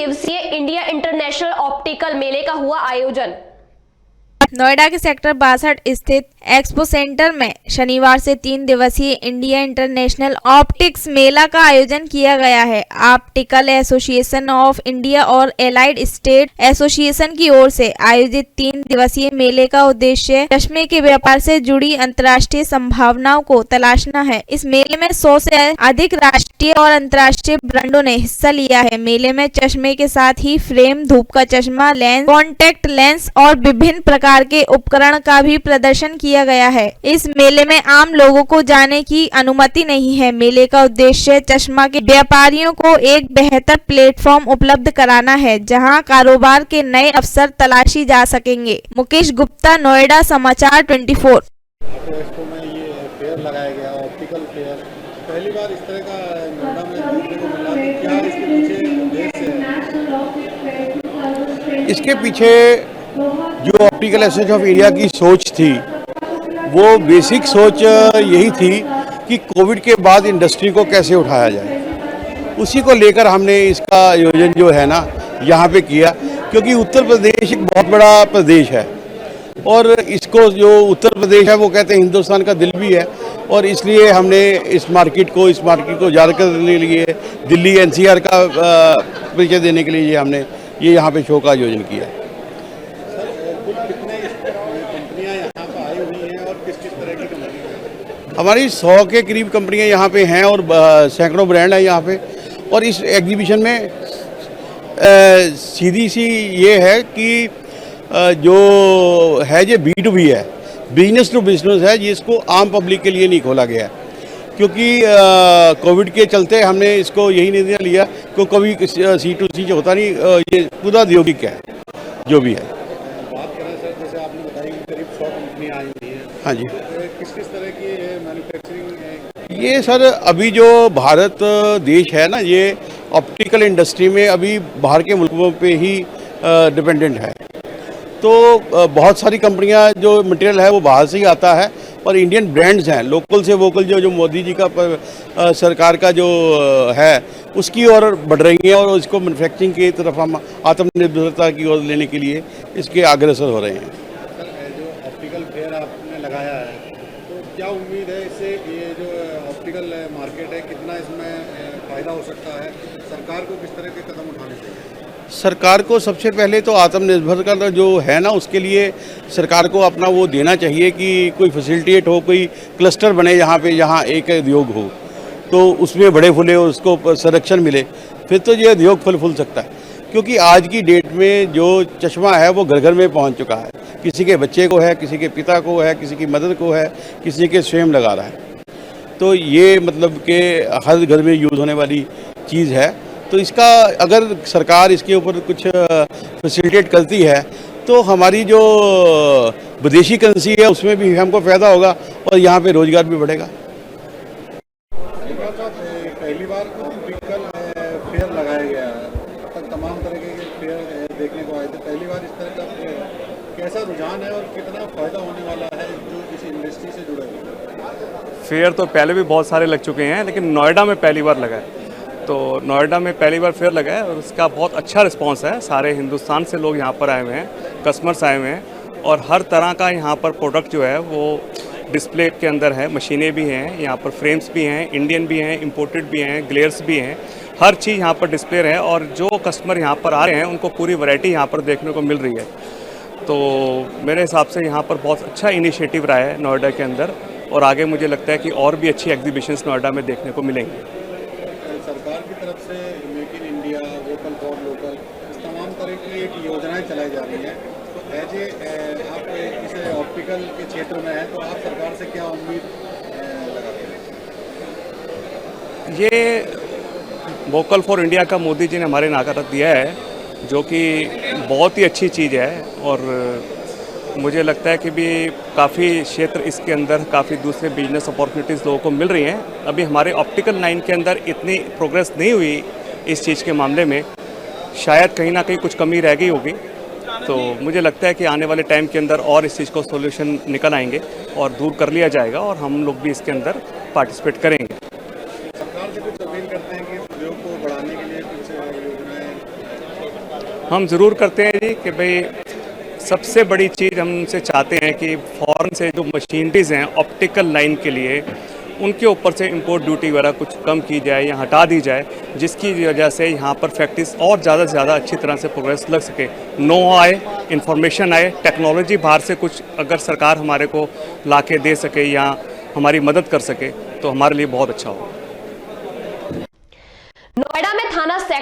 दिवसीय India international optical मेले का हुआ आयोजन। नोएडा के सेक्टर 62 स्थित एक्सपो सेंटर में शनिवार से 3 दिवसीय इंडिया इंटरनेशनल ऑप्टिक्स मेला का आयोजन किया गया है। ऑप्टिकल एसोसिएशन ऑफ इंडिया और एलाइड स्टेट एसोसिएशन की ओर से आयोजित 3 दिवसीय मेले का उद्देश्य चश्मे के व्यापार से जुड़ी अंतर्राष्ट्रीय संभावनाओं को तलाशना है। इस मेले में 100 से अधिक राष्ट्रीय और अंतर्राष्ट्रीय ब्रांडों ने हिस्सा लिया है। मेले में चश्मे के साथ ही फ्रेम, धूप का चश्मा, लेंस, कॉन्टेक्ट लेंस और विभिन्न प्रकार के उपकरण का भी प्रदर्शन किया गया है। इस मेले में आम लोगों को जाने की अनुमति नहीं है। मेले का उद्देश्य चश्मा के व्यापारियों को एक बेहतर प्लेटफॉर्म उपलब्ध कराना है, जहां कारोबार के नए अवसर तलाशी जा सकेंगे। मुकेश गुप्ता, नोएडा समाचार 24। ऑटो एक्सपो में ये फेयर लगाया गया, ऑप्टिकल फेयर, पहली बार इस तरह का नोएडा में देखने को मिला। क्या इसके पीछे उद्देश्य है? इसके पीछे जो ऑप्टिकल एसोसिएशन ऑफ इंडिया की सोच थी, वो बेसिक सोच यही थी कि कोविड के बाद इंडस्ट्री को कैसे उठाया जाए। उसी को लेकर हमने इसका आयोजन जो है ना यहाँ पे किया, क्योंकि उत्तर प्रदेश एक बहुत बड़ा प्रदेश है और इसको जो उत्तर प्रदेश है वो कहते हैं हिंदुस्तान का दिल भी है, और इसलिए हमने इस मार्केट को उजागर करने के लिए दिल्ली एनसीआर का परिचय देने के लिए हमने यहाँ पे शो का आयोजन किया। हमारी 100 के करीब कंपनियां यहाँ पे हैं और सैकड़ों ब्रांड हैं यहाँ पे। और इस एग्जीबिशन में सीधी सी ये है कि जो है ये B2B है, बिजनेस टू बिजनेस है, जिसको आम पब्लिक के लिए नहीं खोला गया है, क्योंकि कोविड के चलते हमने इसको यही निर्णय लिया कि कभी C2C जो होता नहीं, ये पूरा औद्योगिक है जो भी है। बात करें सर, जैसे आपने बताया कि करीब 100 कंपनियाँ आई हुई हैं। हाँ जी। किस तरह की मैन्युफैक्चरिंग है? ये सर अभी जो भारत देश है ना, ये ऑप्टिकल इंडस्ट्री में अभी बाहर के मुल्कों पे ही डिपेंडेंट है। तो बहुत सारी कंपनियां जो मटेरियल है वो बाहर से ही आता है, और इंडियन ब्रांड्स हैं, लोकल से वोकल, जो मोदी जी का सरकार का जो है उसकी ओर बढ़ रही है, और इसको मैन्युफैक्चरिंग की तरफ हम आत्मनिर्भरता की ओर लेने के लिए इसके अग्रसर हो रहे हैं। जो ऑप्टिकल फेयर आपने लगाया है, तो क्या उम्मीद है इससे? ये जो ऑप्टिकल मार्केट है, कितना इसमें फ़ायदा हो सकता है? सरकार को किस तरह के कदम उठाने चाहिए? सरकार को सबसे पहले तो आत्मनिर्भर का जो है ना, उसके लिए सरकार को अपना वो देना चाहिए कि कोई फैसिलिटेट हो, कोई क्लस्टर बने यहाँ पे, जहाँ एक उद्योग हो तो उसमें बड़े फूले, उसको संरक्षण मिले, फिर तो ये उद्योग फूल सकता है। क्योंकि आज की डेट में जो चश्मा है वो घर घर में पहुँच चुका है। किसी के बच्चे को है, किसी के पिता को है, किसी की मदर को है, किसी के स्वयं लगा रहा है। तो ये मतलब कि हर घर में यूज़ होने वाली चीज़ है। तो इसका अगर सरकार इसके ऊपर कुछ फैसिलिटेट करती है तो हमारी जो विदेशी करेंसी है उसमें भी हमको फ़ायदा होगा और यहाँ पे रोजगार भी बढ़ेगा। पहली बार ऑप्टिकल फेयर लगाया गया है, तक तमाम तरह के फेयर देखने को आए थे, पहली बार इस तरह का कैसा रुझान है और कितना फ़ायदा होने वाला है जो इस इंडस्ट्री से जुड़े हुए? फेयर तो पहले भी बहुत सारे लग चुके हैं, लेकिन नोएडा में पहली बार लगा है। तो नोएडा में पहली बार फेयर लगा है और उसका बहुत अच्छा रिस्पांस है। सारे हिंदुस्तान से लोग यहाँ पर आए हुए हैं, कस्टमर्स आए हुए हैं, और हर तरह का यहाँ पर प्रोडक्ट जो है वो डिस्प्ले के अंदर है। मशीनें भी हैं यहाँ पर, फ्रेम्स भी हैं, इंडियन भी हैं, इंपोर्टेड भी हैं, ग्लेयर्स भी हैं, हर चीज़ यहाँ पर डिस्प्ले है। और जो कस्टमर यहाँ पर आ रहे हैं उनको पूरी वैरायटी यहाँ पर देखने को मिल रही है। तो मेरे हिसाब से यहाँ पर बहुत अच्छा इनिशिएटिव रहा है नोएडा के अंदर, और आगे मुझे लगता है कि और भी अच्छी एग्जीबिशंस नोएडा में देखने को मिलेंगे। सरकार की तरफ से make in India, vocal for local, इस तमाम तरह की एक योजनाएं चलाई जा रही हैं। तो एज आप इस ऑप्टिकल के क्षेत्र में हैं, तो आप सरकार से क्या उम्मीद लगाते हैं? ये वोकल फॉर इंडिया का मोदी जी ने हमारे नाकारा दिया है, जो कि बहुत ही अच्छी चीज़ है। और मुझे लगता है कि भी काफ़ी क्षेत्र इसके अंदर, काफ़ी दूसरे बिजनेस अपॉर्चुनिटीज़ लोगों को मिल रही हैं। अभी हमारे ऑप्टिकल लाइन के अंदर इतनी प्रोग्रेस नहीं हुई इस चीज़ के मामले में, शायद कहीं ना कहीं कुछ कमी रह गई होगी। तो मुझे लगता है कि आने वाले टाइम के अंदर और इस चीज़ को सोल्यूशन निकल आएंगे और दूर कर लिया जाएगा, और हम लोग भी इसके अंदर पार्टिसिपेट करेंगे। सरकार से कुछ अपील करते हैं कि उद्योग को बढ़ाने के लिए कुछ योजनाएं हम ज़रूर करते हैं जी कि भाई सबसे बड़ी चीज़ हम उनसे चाहते हैं कि फॉरेन से जो मशीनरीज़ हैं ऑप्टिकल लाइन के लिए उनके ऊपर से इंपोर्ट ड्यूटी वगैरह कुछ कम की जाए या हटा दी जाए, जिसकी वजह से यहाँ पर फैक्ट्रीज और ज़्यादा से ज़्यादा अच्छी तरह से प्रोग्रेस लग सके, नो आए, इंफॉर्मेशन आए, टेक्नोलॉजी बाहर से कुछ अगर सरकार हमारे को ला के दे सके या हमारी मदद कर सके तो हमारे लिए बहुत अच्छा होगा। नोएडा में थाना सेक्टर